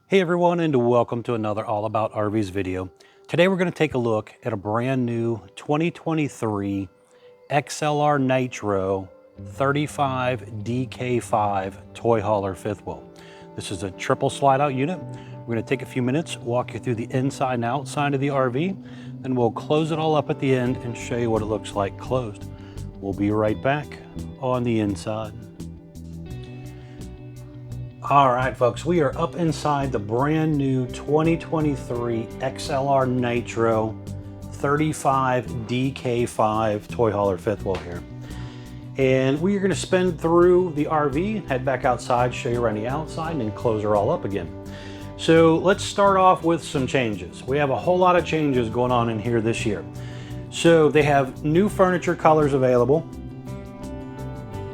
Hey everyone, and welcome to another All About RVs video. Today we're going to take a look at a brand new 2023 XLR Nitro 35DK5 toy hauler fifth wheel. This is a triple slide out unit. We're going to take a few minutes, walk you through the inside and outside of the RV, then we'll close it all up at the end and show you what it looks like closed. We'll be right back on the inside. All right, folks, we are up inside the brand new 2023 XLR Nitro 35DK5 toy hauler fifth wheel here. And we are going to spin through the RV, head back outside, show you around the outside, and then close her all up again. So let's start off with some changes. We have a whole lot of changes going on in here this year. So they have new furniture colors available,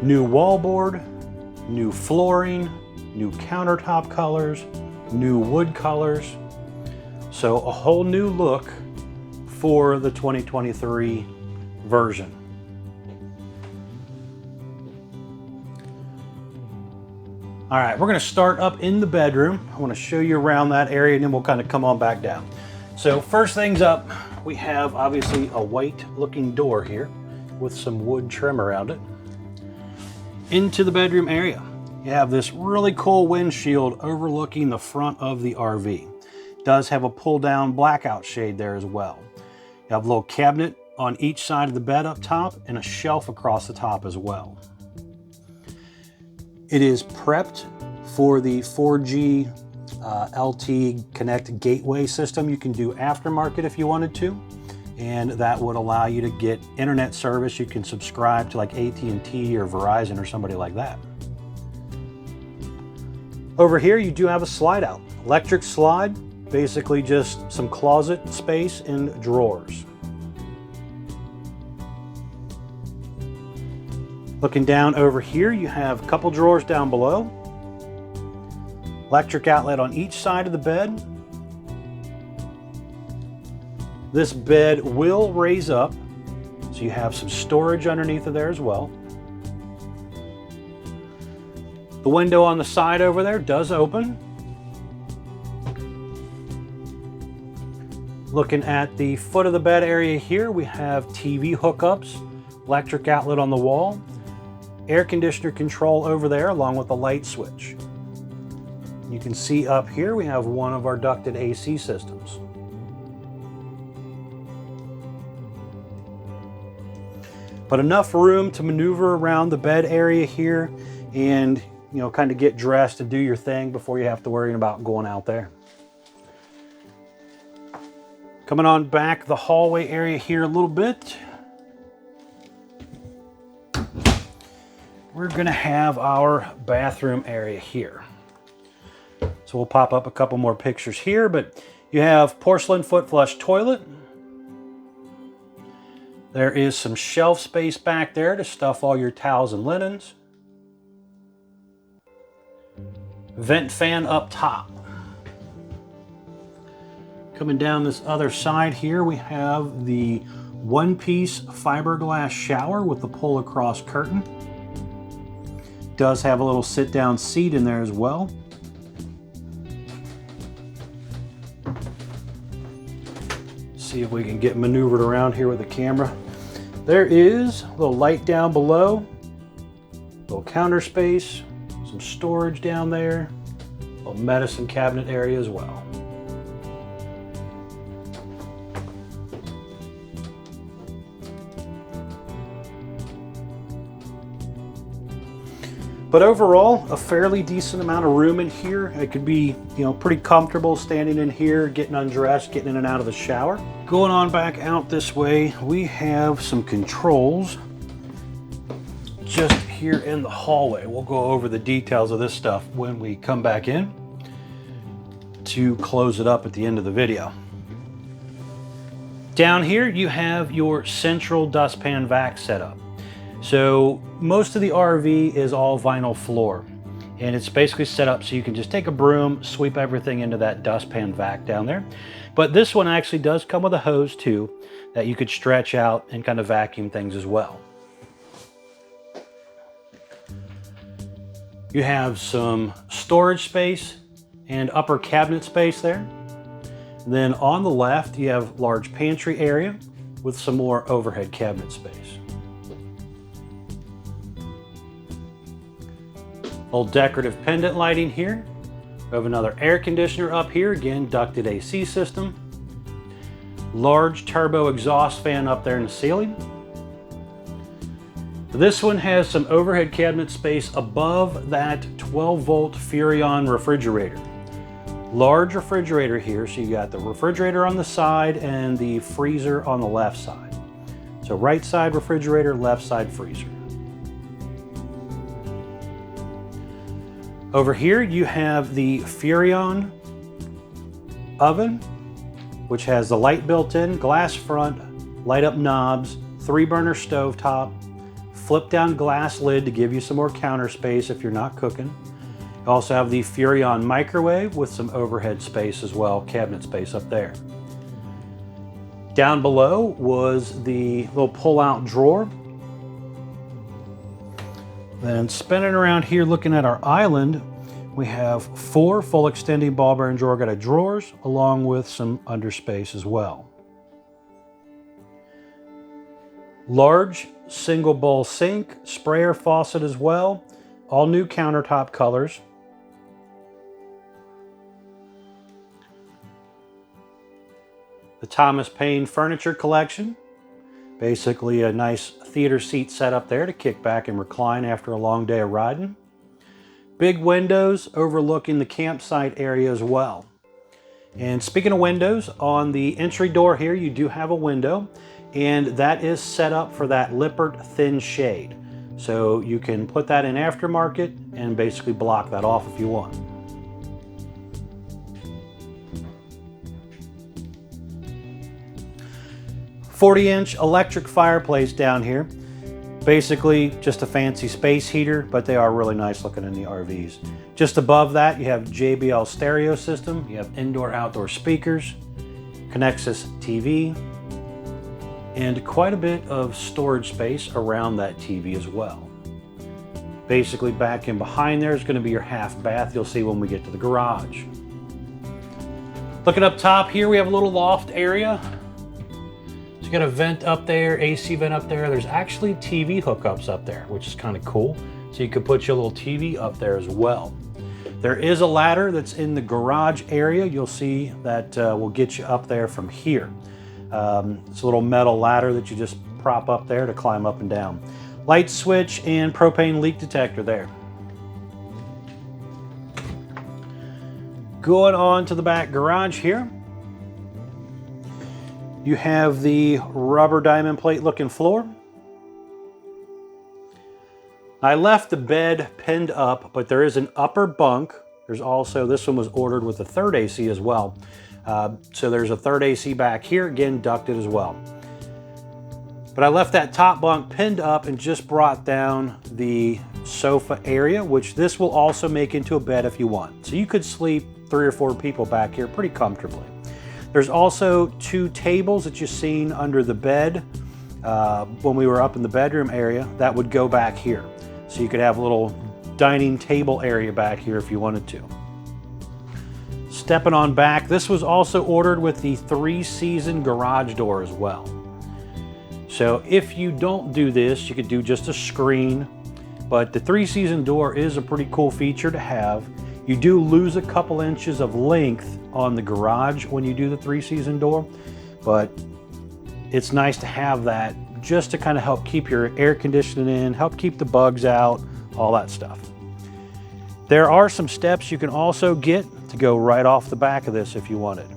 new wallboard, new flooring, new countertop colors, new wood colors. So a whole new look for the 2023 version. All right, we're gonna start up in the bedroom. I wanna show you around that area and then we'll kind of come on back down. So first things up, we have obviously a white looking door here with some wood trim around it. Into the bedroom area, you have this really cool windshield overlooking the front of the RV. It does have a pull down blackout shade there as well. You have a little cabinet on each side of the bed up top and a shelf across the top as well. It is prepped for the 4G LTE Connect gateway system. You can do aftermarket if you wanted to, and that would allow you to get internet service. You can subscribe to like AT&T or Verizon or somebody like that. Over here, you do have a slide out. Electric slide, basically just some closet space and drawers. Looking down over here, you have a couple drawers down below. Electric outlet on each side of the bed. This bed will raise up, so you have some storage underneath of there as well. The window on the side over there does open. Looking at the foot of the bed area here, we have TV hookups, electric outlet on the wall, air conditioner control over there along with the light switch. You can see up here we have one of our ducted AC systems. But enough room to maneuver around the bed area here and kind of get dressed and do your thing before you have to worry about going out there. Coming on back the hallway area here a little bit. We're gonna have our bathroom area here. So we'll pop up a couple more pictures here, but you have porcelain foot flush toilet. There is some shelf space back there to stuff all your towels and linens. Vent fan up top. Coming down this other side here, we have the one-piece fiberglass shower with the pull across curtain. Does have a little sit-down seat in there as well. See if we can get maneuvered around here with the camera. There is a little light down below, a little counter space, some storage down there, a little medicine cabinet area as well. But overall, a fairly decent amount of room in here. It could be, pretty comfortable standing in here, getting undressed, getting in and out of the shower. Going on back out this way, we have some controls just here in the hallway. We'll go over the details of this stuff when we come back in to close it up at the end of the video. Down here, you have your central dustpan vac setup. So most of the RV is all vinyl floor, and it's basically set up so you can just take a broom, sweep everything into that dustpan vac down there. But this one actually does come with a hose too that you could stretch out and kind of vacuum things as well. You have some storage space and upper cabinet space there. And then on the left, you have large pantry area with some more overhead cabinet space. Old decorative pendant lighting here. We have another air conditioner up here, again, ducted AC system. Large turbo exhaust fan up there in the ceiling. This one has some overhead cabinet space above that 12-volt Furrion refrigerator. Large refrigerator here, so you got the refrigerator on the side and the freezer on the left side. So right side refrigerator, left side freezer. Over here you have the Furrion oven, which has the light built in, glass front, light up knobs, 3-burner stove top, flip down glass lid to give you some more counter space if you're not cooking. You also have the Furrion microwave with some overhead space as well, cabinet space up there. Down below was the little pull-out drawer. Then spinning around here looking at our island, we have 4 full extending ball bearing drawer guided drawers along with some underspace as well. Large single bowl sink, sprayer faucet as well, all new countertop colors. The Thomas Payne furniture collection, basically a nice theater seat set up there to kick back and recline after a long day of riding. Big windows overlooking the campsite area as well. And speaking of windows, on the entry door here you do have a window, and that is set up for that Lippert thin shade. So you can put that in aftermarket and basically block that off if you want. "40-inch electric fireplace down here. Basically just a fancy space heater, but they are really nice looking in the RVs. Just above that you have JBL stereo system, you have indoor-outdoor speakers, Connexus TV, and quite a bit of storage space around that TV as well. Basically back in behind there is going to be your half bath you'll see when we get to the garage. Looking up top here we have a little loft area. So you got a vent up there, AC vent up there. There's actually TV hookups up there, which is kind of cool. So you could put your little TV up there as well. There is a ladder that's in the garage area. You'll see that will get you up there from here. It's a little metal ladder that you just prop up there to climb up and down. Light switch and propane leak detector there. Going on to the back garage here, you have the rubber diamond plate looking floor. I left the bed pinned up, but there is an upper bunk. There's also, this one was ordered with a third AC as well. So there's a third AC back here, again ducted as well. But I left that top bunk pinned up and just brought down the sofa area, which this will also make into a bed if you want. So you could sleep 3 or 4 people back here pretty comfortably. There's also 2 tables that you've seen under the bed when we were up in the bedroom area that would go back here. So you could have a little dining table area back here if you wanted to. Stepping on back, this was also ordered with the 3-season garage door as well. So if you don't do this, you could do just a screen, but the 3-season door is a pretty cool feature to have. You do lose a couple inches of length on the garage when you do the 3-season door, but it's nice to have that just to kind of help keep your air conditioning in, help keep the bugs out, all that stuff. There are some steps you can also get to go right off the back of this if you wanted.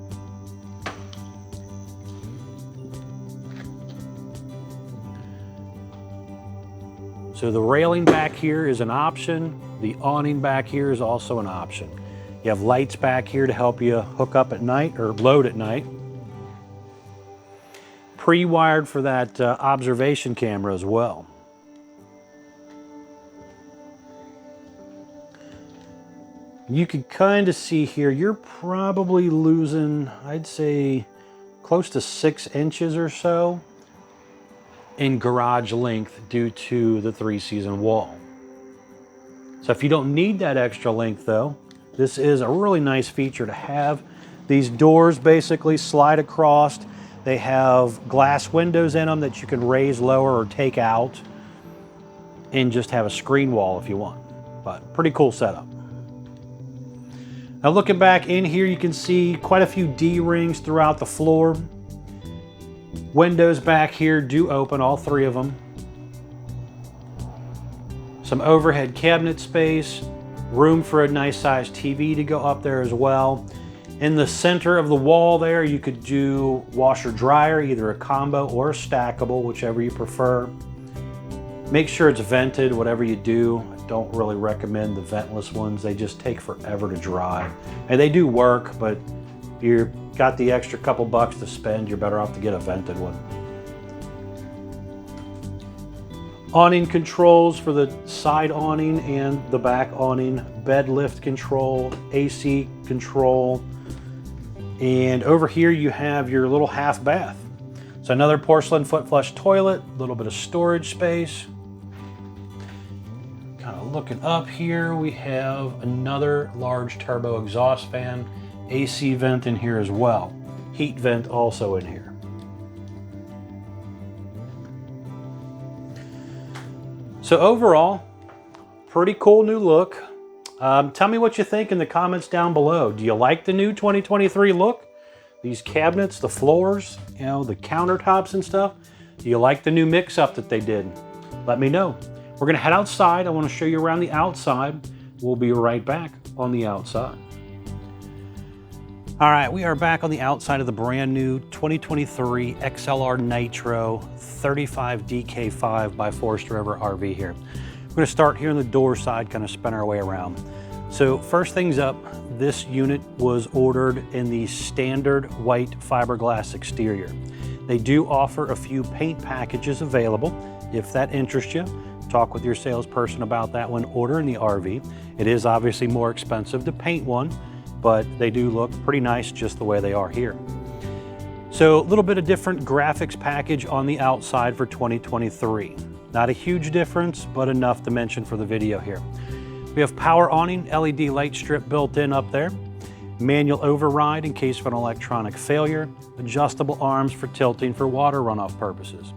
So the railing back here is an option. The awning back here is also an option. You have lights back here to help you hook up at night or load at night. Pre-wired for that observation camera as well. You can kind of see here, you're probably losing, I'd say, close to 6 inches or so in garage length due to the 3-season wall. So if you don't need that extra length though, This is a really nice feature to have. These doors basically slide across. They have glass windows in them that you can raise, lower, or take out, and just have a screen wall if you want. But pretty cool setup. Now looking back in here, you can see quite a few D-rings throughout the floor. Windows back here do open, all three of them. Some overhead cabinet space, room for a nice sized TV to go up there as well. In the center of the wall there, you could do washer dryer, either a combo or a stackable, whichever you prefer. Make sure it's vented, whatever you do. I don't really recommend the ventless ones. They just take forever to dry. And they do work, but if you've got the extra couple bucks to spend, you're better off to get a vented one. Awning controls for the side awning and the back awning, bed lift control, AC control, and over here you have your little half bath. So another porcelain foot flush toilet, a little bit of storage space. Kind of looking up here, we have another large turbo exhaust fan, AC vent in here as well. Heat vent also in here. So overall, pretty cool new look. Tell me what you think in the comments down below. Do you like the new 2023 look? These cabinets, the floors, you know, the countertops and stuff. Do you like the new mix-up that they did? Let me know. We're gonna head outside. I wanna show you around the outside. We'll be right back on the outside. All right, we are back on the outside of the brand new 2023 XLR Nitro 35DK5 by Forestriver RV here. We're gonna start here on the door side, kind of spin our way around. So first things up, this unit was ordered in the standard white fiberglass exterior. They do offer a few paint packages available. If that interests you, talk with your salesperson about that when ordering the RV. It is obviously more expensive to paint one, but they do look pretty nice just the way they are here. So a little bit of different graphics package on the outside for 2023. Not a huge difference, but enough to mention for the video here. We have power awning, LED light strip built in up there, manual override in case of an electronic failure, adjustable arms for tilting for water runoff purposes.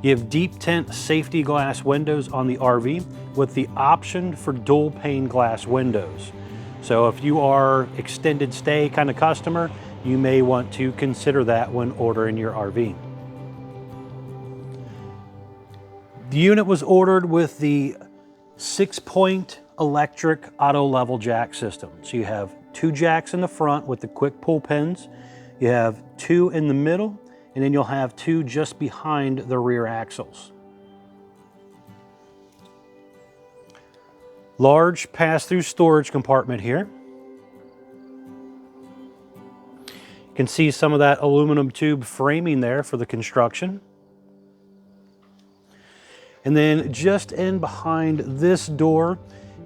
You have deep tint safety glass windows on the RV with the option for dual pane glass windows. So if you are extended stay kind of customer, you may want to consider that when ordering your RV. The unit was ordered with the 6-point electric auto level jack system. So you have 2 jacks in the front with the quick pull pins. You have 2 in the middle, and then you'll have 2 just behind the rear axles. Large pass-through storage compartment here. You can see some of that aluminum tube framing there for the construction. And then just in behind this door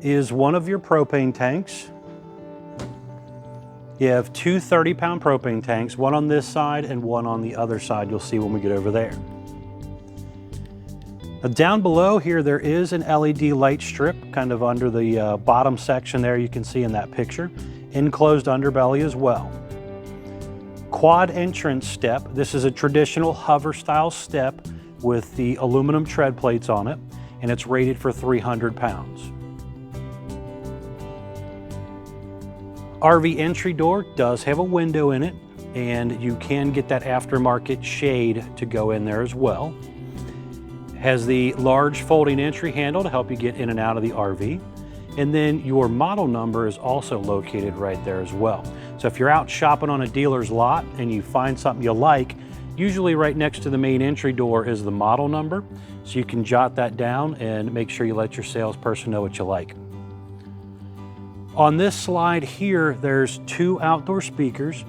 is one of your propane tanks. You have 2 30-pound propane tanks, one on this side and one on the other side. You'll see when we get over there. Now down below here, there is an LED light strip kind of under the bottom section there. You can see in that picture. Enclosed underbelly as well. Quad entrance step. This is a traditional hover style step with the aluminum tread plates on it, and it's rated for 300 pounds. RV entry door does have a window in it, and you can get that aftermarket shade to go in there as well. Has the large folding entry handle to help you get in and out of the RV. And then your model number is also located right there as well. So if you're out shopping on a dealer's lot and you find something you like, usually right next to the main entry door is the model number. So you can jot that down and make sure you let your salesperson know what you like. On this slide here, there's 2 outdoor speakers.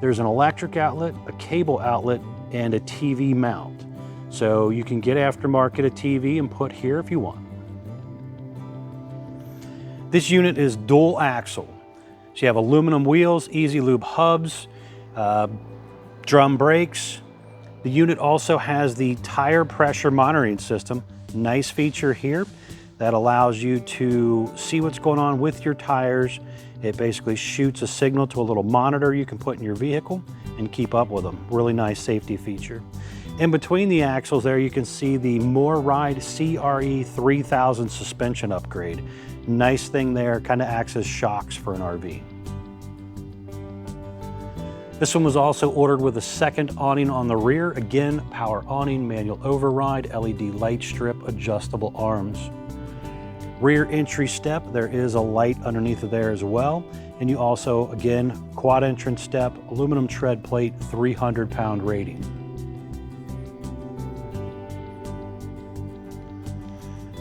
There's an electric outlet, a cable outlet, and a TV mount. So you can get aftermarket a TV and put here if you want. This unit is dual axle. So you have aluminum wheels, easy lube hubs, drum brakes. The unit also has the tire pressure monitoring system. Nice feature here that allows you to see what's going on with your tires It basically shoots a signal to a little monitor you can put in your vehicle and keep up with them. Really nice safety feature. In between the axles there, you can see the More Ride CRE 3000 suspension upgrade. Nice thing there, kind of acts as shocks for an RV. This one was also ordered with a second awning on the rear. Again, power awning, manual override, LED light strip, adjustable arms. Rear entry step, there is a light underneath of there as well. And you also, again, quad entrance step, aluminum tread plate, 300-pound rating.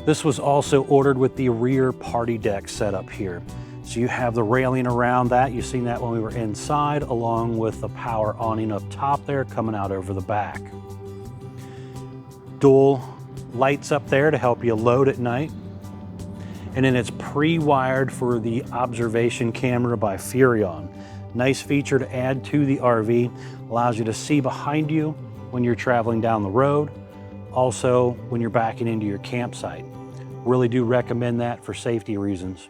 This was also ordered with the rear party deck setup here. So you have the railing around that. You've seen that when we were inside, along with the power awning up top there coming out over the back. Dual lights up there to help you load at night. And then it's pre-wired for the observation camera by Furrion. Nice feature to add to the RV. Allows you to see behind you when you're traveling down the road. Also, when you're backing into your campsite. Really do recommend that for safety reasons.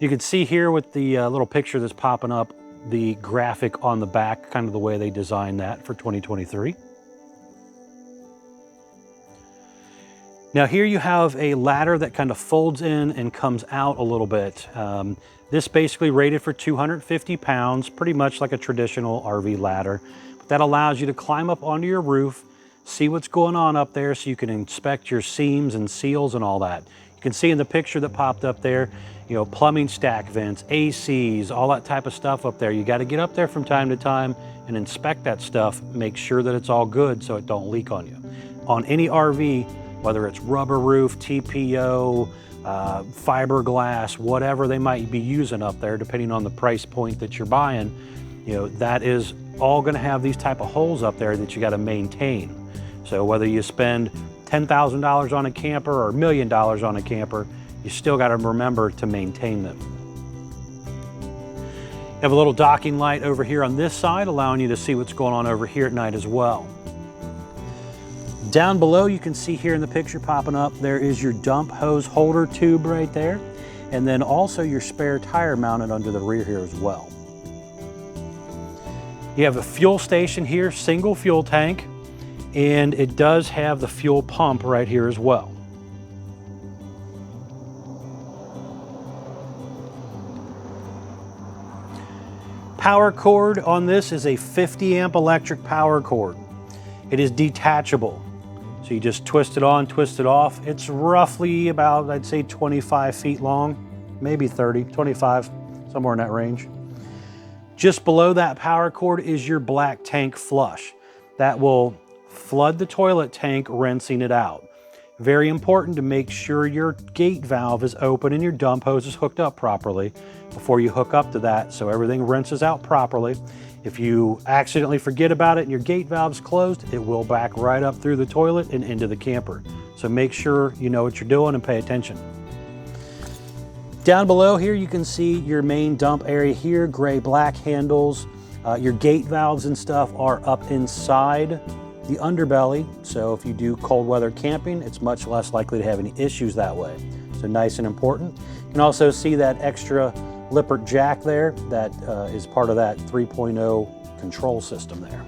You can see here with the little picture that's popping up, the graphic on the back, kind of the way they designed that for 2023. Now here you have a ladder that kind of folds in and comes out a little bit. This basically rated for 250 pounds, pretty much like a traditional RV ladder. But that allows you to climb up onto your roof, see what's going on up there so you can inspect your seams and seals and all that. You can see in the picture that popped up there, you know, plumbing stack vents, ACs, all that type of stuff up there. You got to get up there from time to time and inspect that stuff, make sure that it's all good so it don't leak on you. On any RV, whether it's rubber roof, TPO, fiberglass, whatever they might be using up there, depending on the price point that you're buying, you know, that is all going to have these type of holes up there that you got to maintain. So whether you spend $10,000 on a camper or $1 million on a camper, you still got to remember to maintain them. You have a little docking light over here on this side, allowing you to see what's going on over here at night as well. Down below, you can see here in the picture popping up, there is your dump hose holder tube right there. And then also your spare tire mounted under the rear here as well. You have a fuel station here, single fuel tank, and it does have the fuel pump right here as well. Power cord on this is a 50 amp electric power cord. It is detachable. So you just twist it on, twist it off. It's roughly about, I'd say 25 feet long, maybe 30, 25, somewhere in that range. Just below that power cord is your black tank flush. That will flood the toilet tank, rinsing it out. Very important to make sure your gate valve is open and your dump hose is hooked up properly before you hook up to that, so everything rinses out properly. If you accidentally forget about it and your gate valve's closed, it will back right up through the toilet and into the camper. So make sure you know what you're doing and pay attention. Down below here, you can see your main dump area here, gray-black handles. Your gate valves and stuff are up inside the underbelly, so if you do cold weather camping, it's much less likely to have any issues that way. So nice and important. You can also see that extra Lippert jack there that is part of that 3.0 control system there.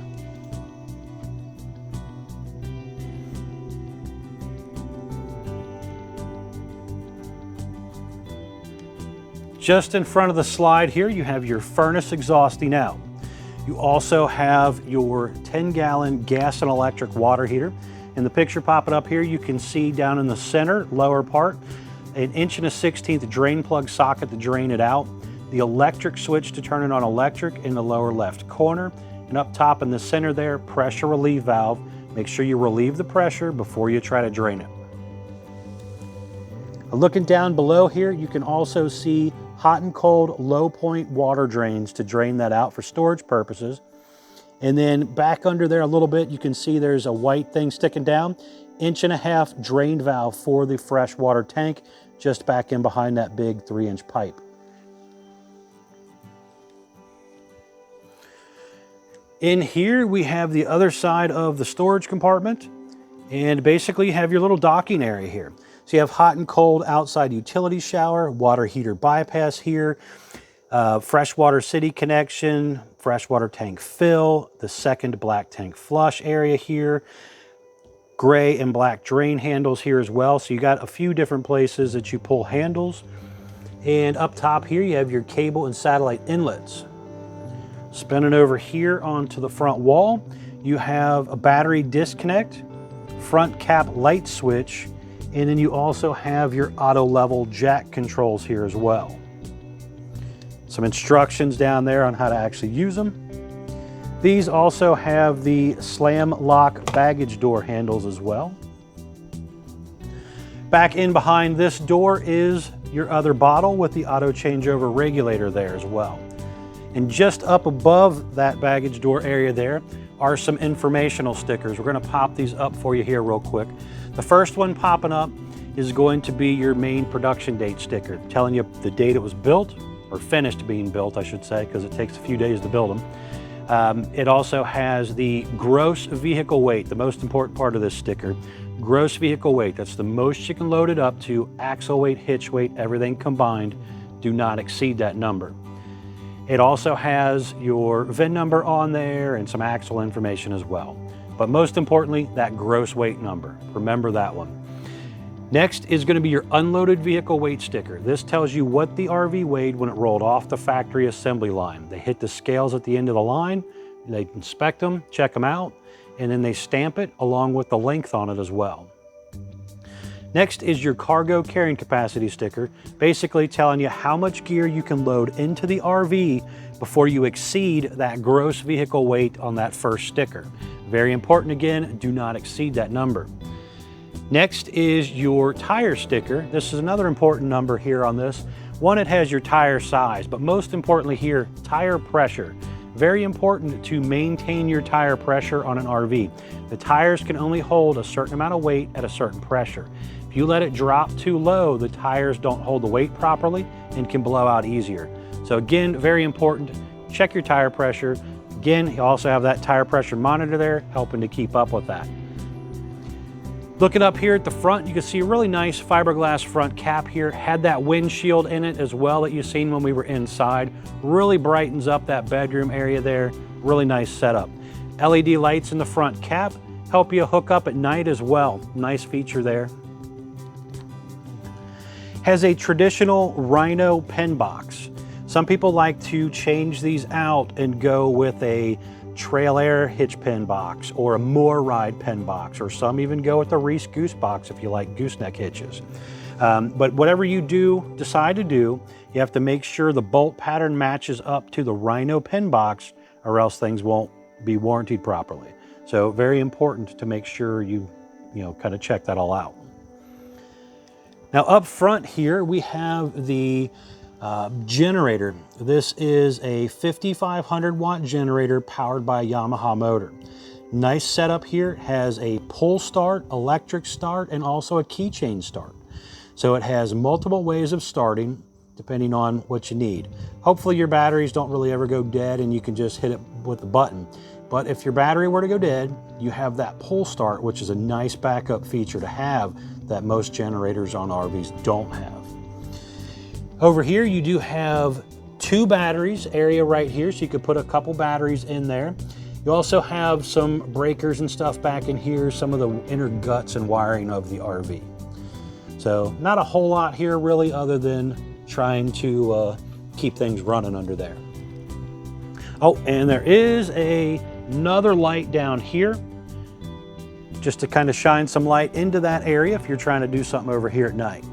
Just in front of the slide here, you have your furnace exhausting out. You also have your 10-gallon gas and electric water heater. In the picture popping up here, you can see down in the center, lower part, an 1 1/16 drain plug socket to drain it out, the electric switch to turn it on electric in the lower left corner, and up top in the center there, pressure relief valve. Make sure you relieve the pressure before you try to drain it. Looking down below here, you can also see hot and cold low point water drains to drain that out for storage purposes. And then back under there a little bit, you can see there's a white thing sticking down, 1.5 inch drain valve for the fresh water tank, just back in behind that big 3-inch pipe. In here, we have the other side of the storage compartment, and basically you have your little docking area here. So you have hot and cold outside utility shower, water heater bypass here, freshwater city connection, freshwater tank fill, the second black tank flush area here, gray and black drain handles here as well. So you got a few different places that you pull handles. And up top here, you have your cable and satellite inlets. Spinning over here onto the front wall, you have a battery disconnect, front cap light switch, and then you also have your auto level jack controls here as well. Some instructions down there on how to actually use them. These also have the slam lock baggage door handles as well. Back in behind this door is your other bottle with the auto changeover regulator there as well. And just up above that baggage door area there are some informational stickers. We're going to pop these up for you here real quick. The first one popping up is going to be your main production date sticker, telling you the date it was built, or finished being built, I should say, because it takes a few days to build them. It also has the gross vehicle weight, the most important part of this sticker. Gross vehicle weight, that's the most you can load it up to, axle weight, hitch weight, everything combined. Do not exceed that number. It also has your VIN number on there and some axle information as well. But most importantly, that gross weight number. Remember that one. Next is going to be your unloaded vehicle weight sticker. This tells you what the RV weighed when it rolled off the factory assembly line. They hit the scales at the end of the line, they inspect them, check them out, and then they stamp it along with the length on it as well. Next is your cargo carrying capacity sticker, basically telling you how much gear you can load into the RV before you exceed that gross vehicle weight on that first sticker. Very important again, do not exceed that number. Next is your tire sticker. This is another important number here on this. One, it has your tire size, but most importantly here, tire pressure. Very important to maintain your tire pressure on an RV. The tires can only hold a certain amount of weight at a certain pressure. If you let it drop too low, the tires don't hold the weight properly and can blow out easier. So again, very important, check your tire pressure. Again, you also have that tire pressure monitor there, helping to keep up with that. Looking up here at the front, you can see a really nice fiberglass front cap here. Had that windshield in it as well that you've seen when we were inside. Really brightens up that bedroom area there. Really nice setup. LED lights in the front cap help you hook up at night as well. Nice feature there. Has a traditional Rhino pen box. Some people like to change these out and go with a Trail Air hitch pen box or a Moore Ride pen box, or some even go with the Reese Goose box if you like gooseneck hitches. But whatever you decide to do, you have to make sure the bolt pattern matches up to the Rhino pen box, or else things won't be warranted properly. So very important to make sure you kind of check that all out. Now up front here we have the generator. This is a 5,500 watt generator powered by a Yamaha motor. Nice setup here. Has a pull start, electric start, and also a keychain start. So it has multiple ways of starting depending on what you need. Hopefully your batteries don't really ever go dead and you can just hit it with the button. But if your battery were to go dead, you have that pull start, which is a nice backup feature to have that most generators on RVs don't have. Over here, you do have two batteries area right here, so you could put a couple batteries in there. You also have some breakers and stuff back in here, some of the inner guts and wiring of the RV. So not a whole lot here really, other than trying to keep things running under there. Oh, and there is another light down here, just to kind of shine some light into that area if you're trying to do something over here at night.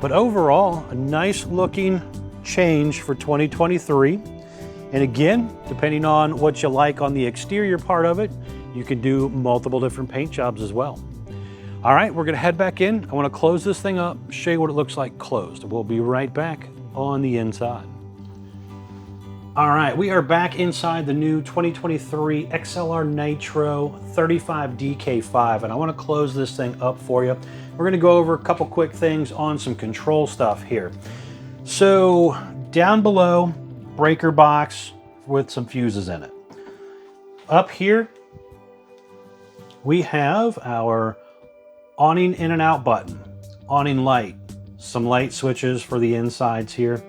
But overall, a nice looking change for 2023. And again, depending on what you like on the exterior part of it, you can do multiple different paint jobs as well. All right, we're gonna head back in. I wanna close this thing up, show you what it looks like closed. We'll be right back on the inside. All right, we are back inside the new 2023 XLR Nitro 35DK5, and I wanna close this thing up for you. We're gonna go over a couple quick things on some control stuff here. So down below, breaker box with some fuses in it. Up here, we have our awning in and out button, awning light, some light switches for the insides here,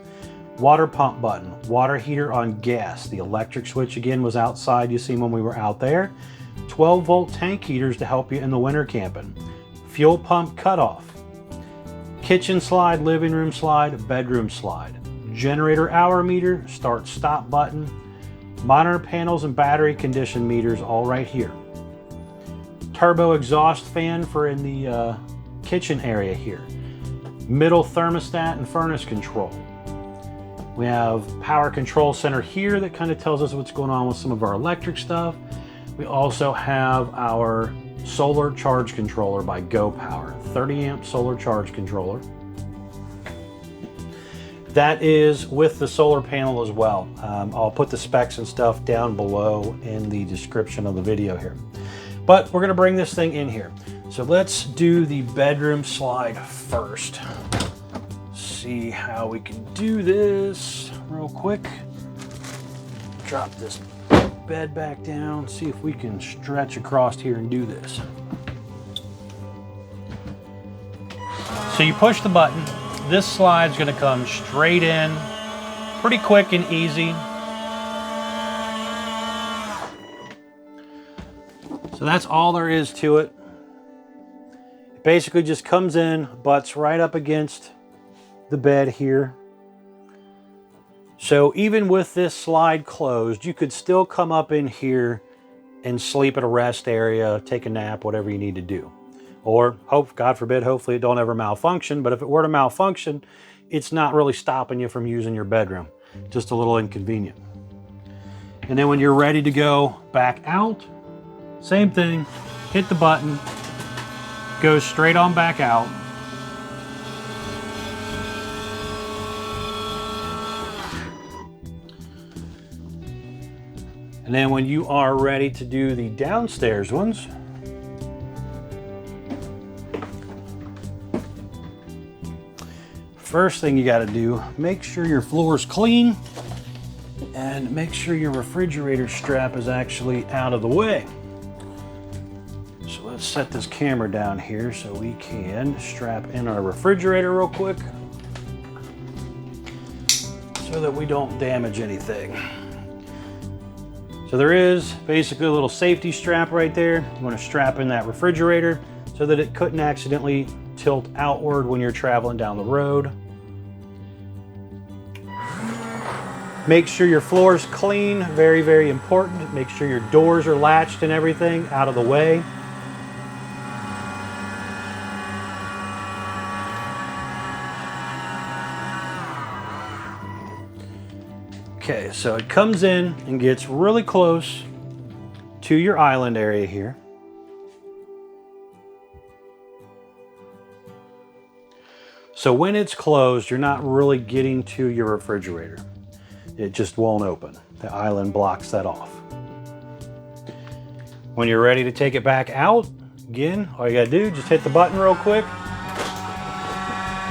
water pump button, water heater on gas. The electric switch again was outside, you see when we were out there. 12-volt tank heaters to help you in the winter camping. Fuel pump cutoff. Kitchen slide, living room slide, bedroom slide. Generator hour meter, start stop button. Monitor panels and battery condition meters all right here. Turbo exhaust fan for in the kitchen area here. Middle thermostat and furnace control. We have power control center here that kind of tells us what's going on with some of our electric stuff. We also have our solar charge controller by Go Power, 30 amp solar charge controller. That is with the solar panel as well. I'll put the specs and stuff down below in the description of the video here. But we're gonna bring this thing in here. So let's do the bedroom slide first. See how we can do this real quick. Drop this bed back down, see if we can stretch across here and do this. So you push the button, this slide's gonna come straight in, pretty quick and easy. So that's all there is to it. It basically just comes in, butts right up against the bed here. So even with this slide closed, you could still come up in here and sleep at a rest area, take a nap, whatever you need to do. Or, God forbid, hopefully it don't ever malfunction, but if it were to malfunction, it's not really stopping you from using your bedroom. Just a little inconvenient. And then when you're ready to go back out, same thing, hit the button, goes straight on back out. And then when you are ready to do the downstairs ones, first thing you got to do, make sure your floor is clean and make sure your refrigerator strap is actually out of the way. So let's set this camera down here so we can strap in our refrigerator real quick so that we don't damage anything. So there is basically a little safety strap right there. You want to strap in that refrigerator so that it couldn't accidentally tilt outward when you're traveling down the road. Make sure your floor is clean, very, very important. Make sure your doors are latched and everything out of the way. Okay, so it comes in and gets really close to your island area here. So when it's closed, you're not really getting to your refrigerator. It just won't open. The island blocks that off. When you're ready to take it back out, again, all you gotta do, just hit the button real quick.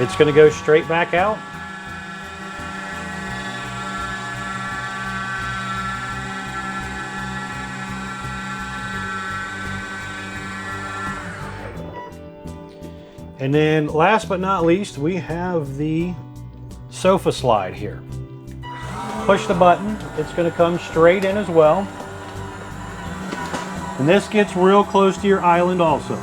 It's gonna go straight back out. And then last but not least, we have the sofa slide here. Push the button, it's going to come straight in as well. And this gets real close to your island also.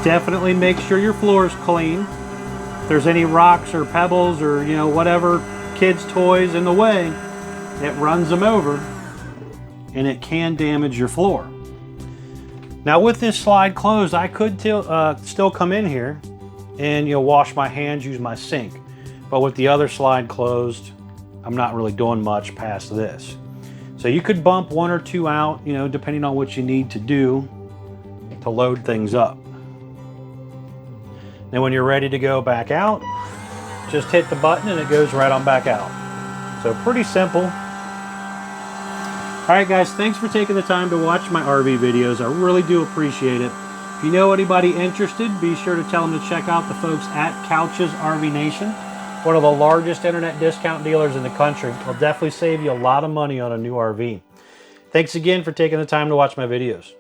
Definitely make sure your floor is clean. If there's any rocks or pebbles or, you know, whatever kids' toys in the way, it runs them over and it can damage your floor. Now with this slide closed, I could still come in here and, you know, wash my hands, use my sink. But with the other slide closed, I'm not really doing much past this. So you could bump one or two out, you know, depending on what you need to do to load things up. Then when you're ready to go back out, just hit the button and it goes right on back out. So pretty simple. All right, guys, thanks for taking the time to watch my RV videos. I really do appreciate it. If you know anybody interested, be sure to tell them to check out the folks at Couch's RV Nation, one of the largest internet discount dealers in the country. Will definitely save you a lot of money on a new RV. Thanks again for taking the time to watch my videos.